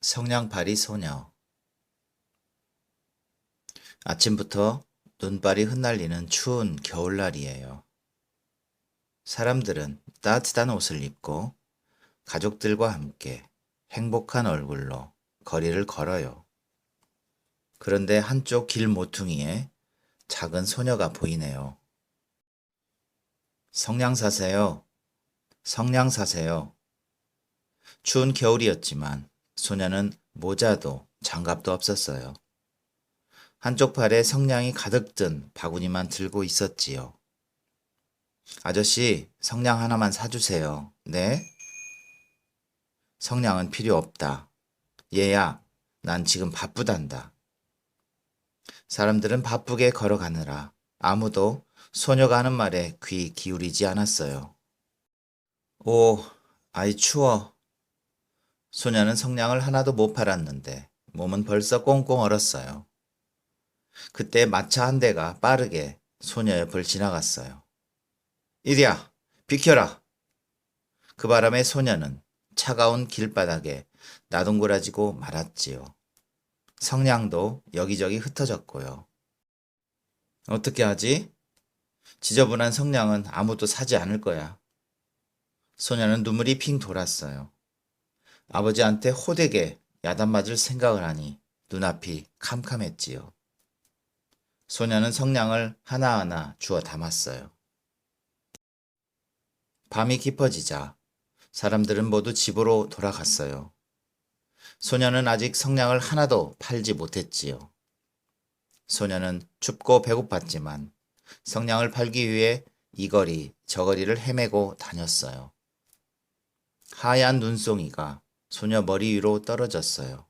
성냥팔이 소녀. 아침부터 눈발이 흩날리는 추운 겨울날이에요. 사람들은 따뜻한 옷을 입고 가족들과 함께 행복한 얼굴로 거리를 걸어요. 그런데 한쪽 길 모퉁이에 작은 소녀가 보이네요. 성냥 사세요. 성냥 사세요. 추운 겨울이었지만 소녀는 모자도 장갑도 없었어요. 한쪽 팔에 성냥이 가득 든 바구니만 들고 있었지요. 아저씨, 성냥 하나만 사주세요. 네? 성냥은 필요 없다. 얘야, 난 지금 바쁘단다. 사람들은 바쁘게 걸어가느라 아무도 소녀가 하는 말에 귀 기울이지 않았어요. 오, 아이 추워. 소녀는 성냥을 하나도 못 팔았는데 몸은 벌써 꽁꽁 얼었어요. 그때 마차 한 대가 빠르게 소녀 옆을 지나갔어요. 이리야, 비켜라. 그 바람에 소녀는 차가운 길바닥에 나동그라지고 말았지요. 성냥도 여기저기 흩어졌고요. 어떻게 하지? 지저분한 성냥은 아무도 사지 않을 거야. 소녀는 눈물이 핑 돌았어요. 아버지한테 호되게 야단 맞을 생각을 하니 눈앞이 캄캄했지요. 소녀는 성냥을 하나하나 주워 담았어요. 밤이 깊어지자 사람들은 모두 집으로 돌아갔어요. 소녀는 아직 성냥을 하나도 팔지 못했지요. 소녀는 춥고 배고팠지만 성냥을 팔기 위해 이 거리 저 거리를 헤매고 다녔어요. 하얀 눈송이가 소녀 머리 위로 떨어졌어요.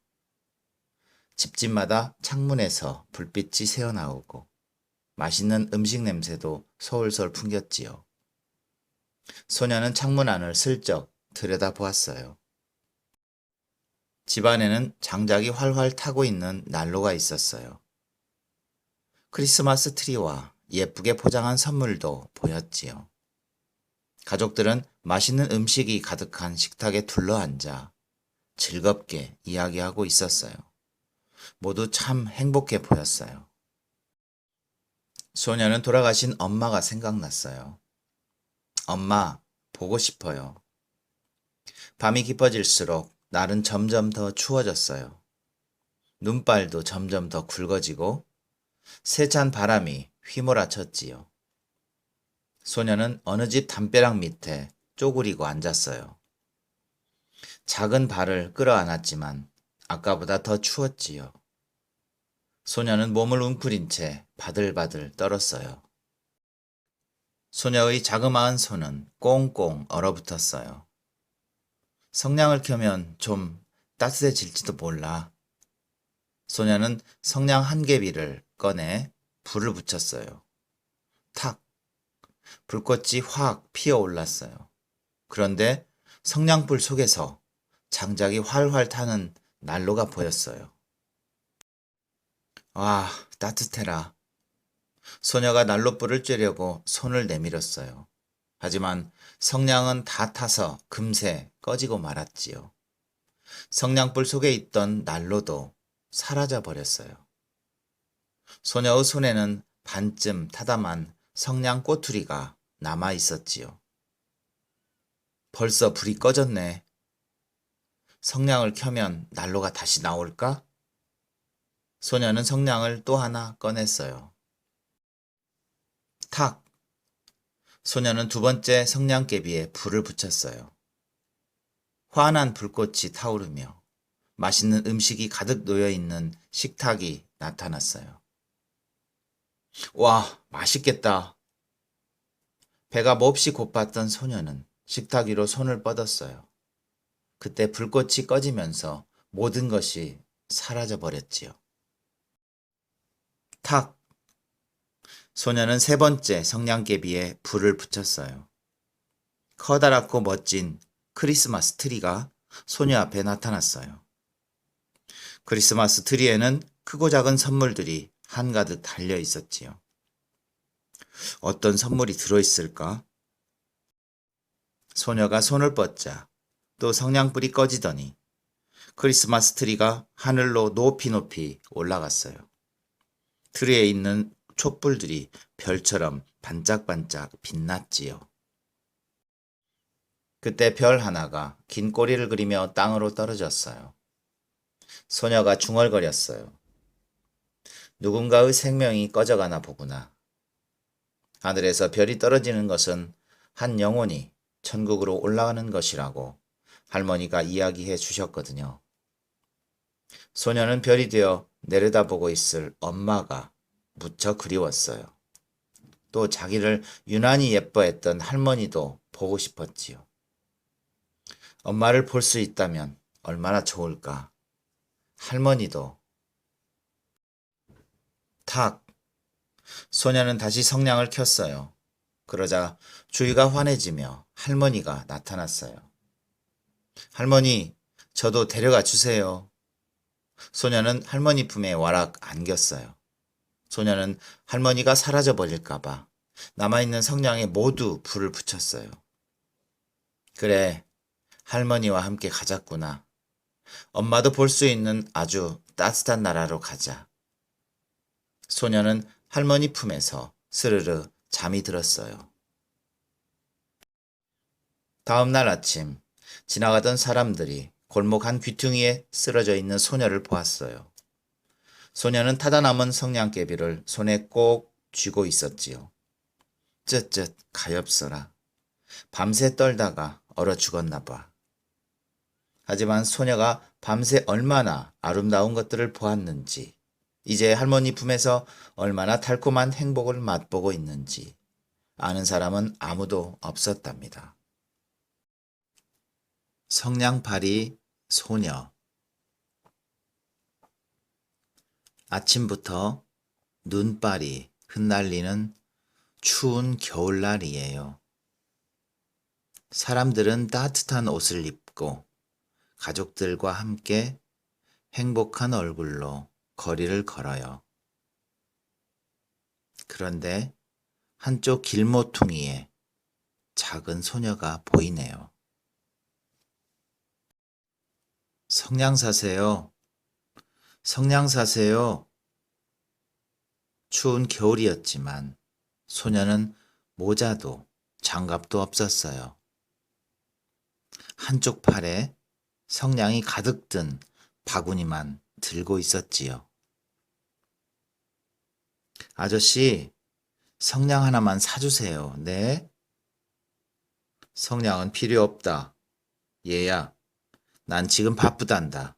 집집마다 창문에서 불빛이 새어나오고 맛있는 음식 냄새도 솔솔 풍겼지요. 소녀는 창문 안을 슬쩍 들여다보았어요. 집안에는 장작이 활활 타고 있는 난로가 있었어요. 크리스마스 트리와 예쁘게 포장한 선물도 보였지요. 가족들은 맛있는 음식이 가득한 식탁에 둘러앉아 즐겁게 이야기하고 있었어요. 모두 참 행복해 보였어요. 소녀는 돌아가신 엄마가 생각났어요. 엄마, 보고 싶어요. 밤이 깊어질수록 날은 점점 더 추워졌어요. 눈발도 점점 더 굵어지고 세찬 바람이 휘몰아쳤지요. 소녀는 어느 집 담벼락 밑에 쪼그리고 앉았어요. 작은 발을 끌어안았지만 아까보다 더 추웠지요. 소녀는 몸을 웅크린 채 바들바들 떨었어요. 소녀의 자그마한 손은 꽁꽁 얼어붙었어요. 성냥을 켜면 좀 따뜻해질지도 몰라. 소녀는 성냥 한 개비를 꺼내 불을 붙였어요. 탁! 불꽃이 확 피어올랐어요. 그런데 성냥불 속에서 장작이 활활 타는 난로가 보였어요. 와, 따뜻해라. 소녀가 난로불을 쬐려고 손을 내밀었어요. 하지만 성냥은 다 타서 금세 꺼지고 말았지요. 성냥불 속에 있던 난로도 사라져 버렸어요. 소녀의 손에는 반쯤 타담한 성냥 꼬투리가 남아 있었지요. 벌써 불이 꺼졌네. 성냥을 켜면 난로가 다시 나올까? 소녀는 성냥을 또 하나 꺼냈어요. 탁! 소녀는 두 번째 성냥개비에 불을 붙였어요. 환한 불꽃이 타오르며 맛있는 음식이 가득 놓여있는 식탁이 나타났어요. 와, 맛있겠다. 배가 몹시 고팠던 소녀는 식탁 위로 손을 뻗었어요. 그때 불꽃이 꺼지면서 모든 것이 사라져 버렸지요. 탁! 소녀는 세 번째 성냥개비에 불을 붙였어요. 커다랗고 멋진 크리스마스 트리가 소녀 앞에 나타났어요. 크리스마스 트리에는 크고 작은 선물들이 한가득 달려 있었지요. 어떤 선물이 들어있을까? 소녀가 손을 뻗자 또 성냥불이 꺼지더니 크리스마스 트리가 하늘로 높이 높이 올라갔어요. 트리에 있는 촛불들이 별처럼 반짝반짝 빛났지요. 그때 별 하나가 긴 꼬리를 그리며 땅으로 떨어졌어요. 소녀가 중얼거렸어요. 누군가의 생명이 꺼져가나 보구나. 하늘에서 별이 떨어지는 것은 한 영혼이 천국으로 올라가는 것이라고 할머니가 이야기해 주셨거든요. 소녀는 별이 되어 내려다보고 있을 엄마가 무척 그리웠어요. 또 자기를 유난히 예뻐했던 할머니도 보고 싶었지요. 엄마를 볼 수 있다면 얼마나 좋을까. 할머니도. 탁! 소녀는 다시 성냥을 켰어요. 그러자 주위가 환해지며 할머니가 나타났어요. 할머니, 저도 데려가 주세요. 소녀는 할머니 품에 와락 안겼어요. 소녀는 할머니가 사라져 버릴까봐 남아있는 성냥에 모두 불을 붙였어요. 그래, 할머니와 함께 가자꾸나. 엄마도 볼 수 있는 아주 따뜻한 나라로 가자. 소녀는 할머니 품에서 스르르 잠이 들었어요. 다음 날 아침, 지나가던 사람들이 골목 한 귀퉁이에 쓰러져 있는 소녀를 보았어요. 소녀는 타다 남은 성냥개비를 손에 꼭 쥐고 있었지요. 쯧쯧 가엾어라. 밤새 떨다가 얼어 죽었나 봐. 하지만 소녀가 밤새 얼마나 아름다운 것들을 보았는지, 이제 할머니 품에서 얼마나 달콤한 행복을 맛보고 있는지 아는 사람은 아무도 없었답니다. 성냥팔이 소녀. 아침부터 눈발이 흩날리는 추운 겨울날이에요. 사람들은 따뜻한 옷을 입고 가족들과 함께 행복한 얼굴로 거리를 걸어요. 그런데 한쪽 길모퉁이에 작은 소녀가 보이네요. 성냥 사세요. 성냥 사세요. 추운 겨울이었지만 소녀는 모자도 장갑도 없었어요. 한쪽 팔에 성냥이 가득 든 바구니만 들고 있었지요. 아저씨, 성냥 하나만 사주세요. 네? 성냥은 필요 없다. 얘야, 난 지금 바쁘단다.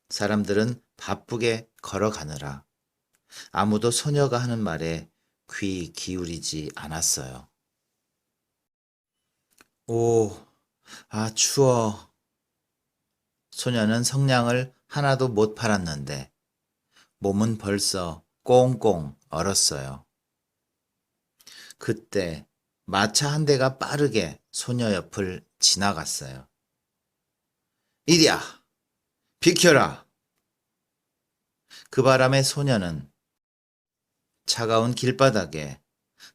사람들은 바쁘게 걸어가느라 아무도 소녀가 하는 말에 귀 기울이지 않았어요. 오, 추워. 소녀는 성냥을 하나도 못 팔았는데 몸은 벌써 꽁꽁 얼었어요. 그때 마차 한 대가 빠르게 소녀 옆을 지나갔어요. 이리야! 비켜라! 그 바람에 소녀는 차가운 길바닥에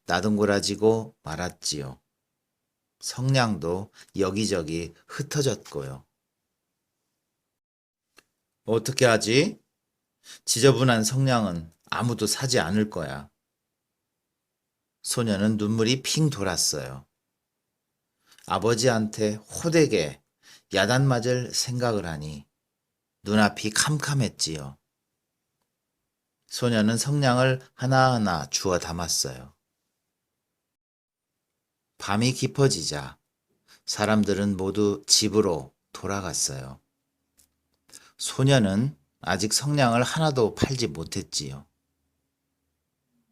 나둥그라지고 말았지요. 성냥도 여기저기 흩어졌고요. 어떻게 하지? 지저분한 성냥은 아무도 사지 않을 거야. 소녀는 눈물이 핑 돌았어요. 아버지한테 호되게 야단 맞을 생각을 하니 눈앞이 캄캄했지요. 소녀는 성냥을 하나하나 주워 담았어요. 밤이 깊어지자 사람들은 모두 집으로 돌아갔어요. 소녀는 아직 성냥을 하나도 팔지 못했지요.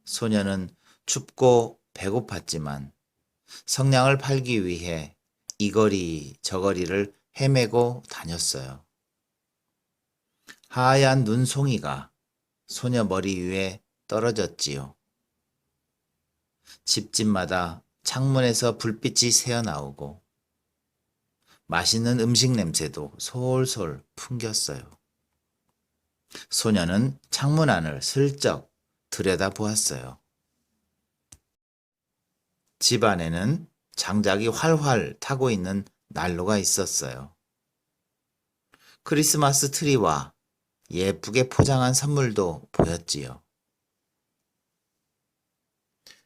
소녀는 춥고 배고팠지만 성냥을 팔기 위해 이 거리 저 거리를 헤매고 다녔어요. 하얀 눈송이가 소녀 머리 위에 떨어졌지요. 집집마다 창문에서 불빛이 새어나오고 맛있는 음식 냄새도 솔솔 풍겼어요. 소녀는 창문 안을 슬쩍 들여다보았어요. 집 안에는 장작이 활활 타고 있는 난로가 있었어요. 크리스마스 트리와 예쁘게 포장한 선물도 보였지요.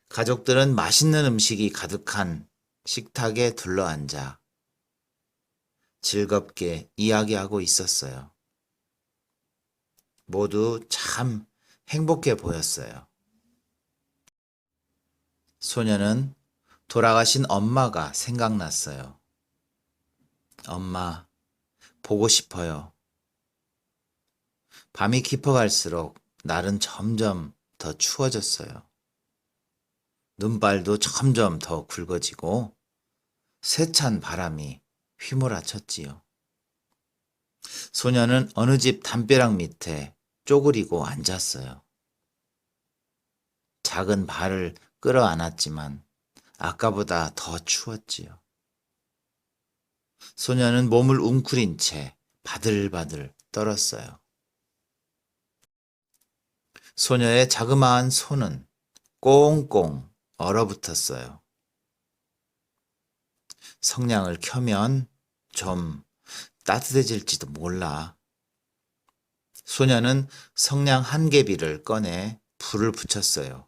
가족들은 맛있는 음식이 가득한 식탁에 둘러앉아 즐겁게 이야기하고 있었어요. 모두 참 행복해 보였어요. 소녀는 돌아가신 엄마가 생각났어요. 엄마, 보고 싶어요. 밤이 깊어갈수록 날은 점점 더 추워졌어요. 눈발도 점점 더 굵어지고 세찬 바람이 휘몰아쳤지요. 소녀는 어느 집 담벼락 밑에 쪼그리고 앉았어요. 작은 발을 끌어안았지만 아까보다 더 추웠지요. 소녀는 몸을 웅크린 채 바들바들 떨었어요. 소녀의 자그마한 손은 꽁꽁 얼어붙었어요. 성냥을 켜면 좀 따뜻해질지도 몰라. 소녀는 성냥 한 개비를 꺼내 불을 붙였어요.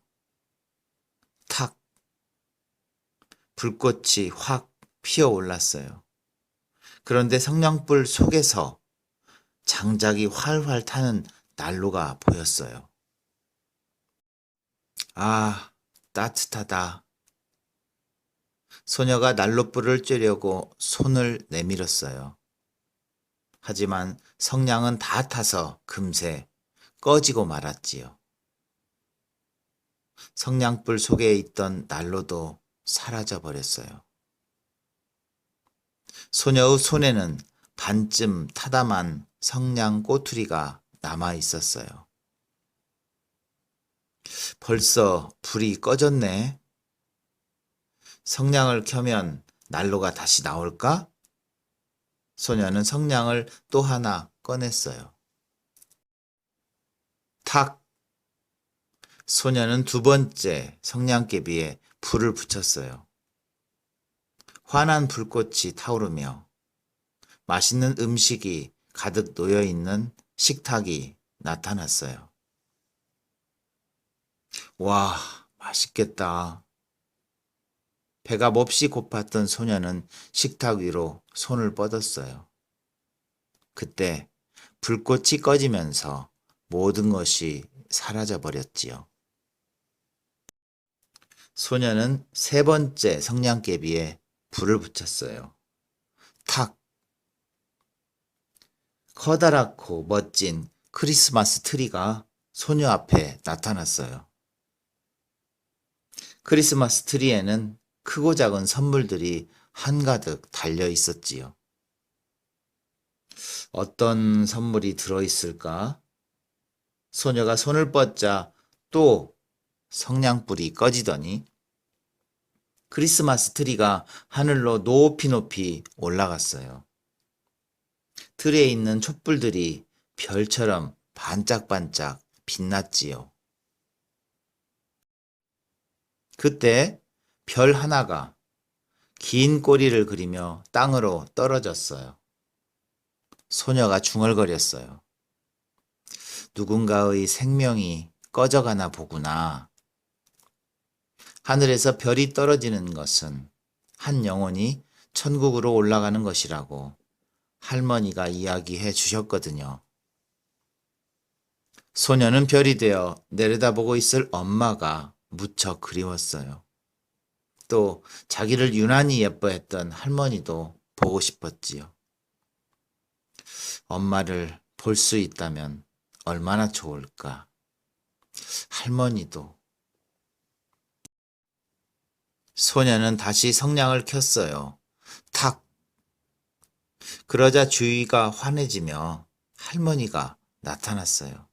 탁! 불꽃이 확 피어올랐어요. 그런데 성냥불 속에서 장작이 활활 타는 난로가 보였어요. 아, 따뜻하다. 소녀가 난로불을 쬐려고 손을 내밀었어요. 하지만 성냥은 다 타서 금세 꺼지고 말았지요. 성냥불 속에 있던 난로도 사라져 버렸어요. 소녀의 손에는 반쯤 타담한 성냥 꼬투리가 남아 있었어요. 벌써 불이 꺼졌네. 성냥을 켜면 난로가 다시 나올까? 소녀는 성냥을 또 하나 꺼냈어요. 탁! 소녀는 두 번째 성냥개비에 불을 붙였어요. 환한 불꽃이 타오르며 맛있는 음식이 가득 놓여있는 식탁이 나타났어요. 와, 맛있겠다. 배가 몹시 고팠던 소녀는 식탁 위로 손을 뻗었어요. 그때 불꽃이 꺼지면서 모든 것이 사라져 버렸지요. 소녀는 세 번째 성냥개비에 불을 붙였어요. 탁! 커다랗고 멋진 크리스마스 트리가 소녀 앞에 나타났어요. 크리스마스 트리에는 크고 작은 선물들이 한가득 달려 있었지요. 어떤 선물이 들어있을까? 소녀가 손을 뻗자 또 성냥불이 꺼지더니 크리스마스 트리가 하늘로 높이 높이 올라갔어요. 틀에 있는 촛불들이 별처럼 반짝반짝 빛났지요. 그때 별 하나가 긴 꼬리를 그리며 땅으로 떨어졌어요. 소녀가 중얼거렸어요. 누군가의 생명이 꺼져가나 보구나. 하늘에서 별이 떨어지는 것은 한 영혼이 천국으로 올라가는 것이라고 할머니가 이야기해 주셨거든요. 소녀는 별이 되어 내려다보고 있을 엄마가 무척 그리웠어요. 또 자기를 유난히 예뻐했던 할머니도 보고 싶었지요. 엄마를 볼 수 있다면 얼마나 좋을까. 할머니도. 소녀는 다시 성냥을 켰어요. 탁! 그러자 주위가 환해지며 할머니가 나타났어요.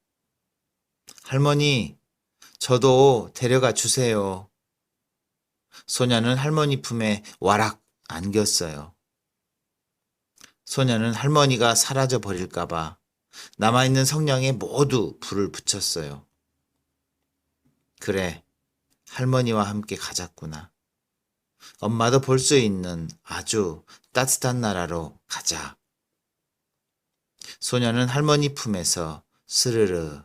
할머니, 저도 데려가 주세요. 소녀는 할머니 품에 와락 안겼어요. 소녀는 할머니가 사라져 버릴까봐 남아있는 성냥에 모두 불을 붙였어요. 그래, 할머니와 함께 가자꾸나. 엄마도 볼 수 있는 아주 따뜻한 나라로 가자. 소녀는 할머니 품에서 스르르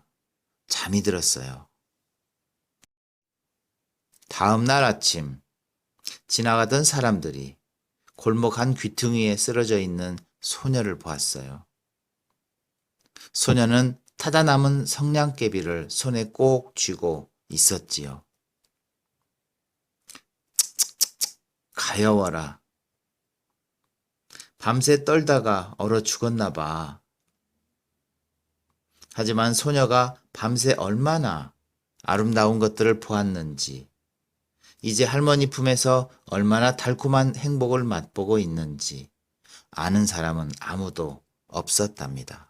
잠이 들었어요. 다음 날 아침, 지나가던 사람들이 골목 한 귀퉁이에 쓰러져 있는 소녀를 보았어요. 소녀는 타다 남은 성냥개비를 손에 꼭 쥐고 있었지요. 가여워라. 밤새 떨다가 얼어 죽었나 봐. 하지만 소녀가 밤새 얼마나 아름다운 것들을 보았는지, 이제 할머니 품에서 얼마나 달콤한 행복을 맛보고 있는지 아는 사람은 아무도 없었답니다.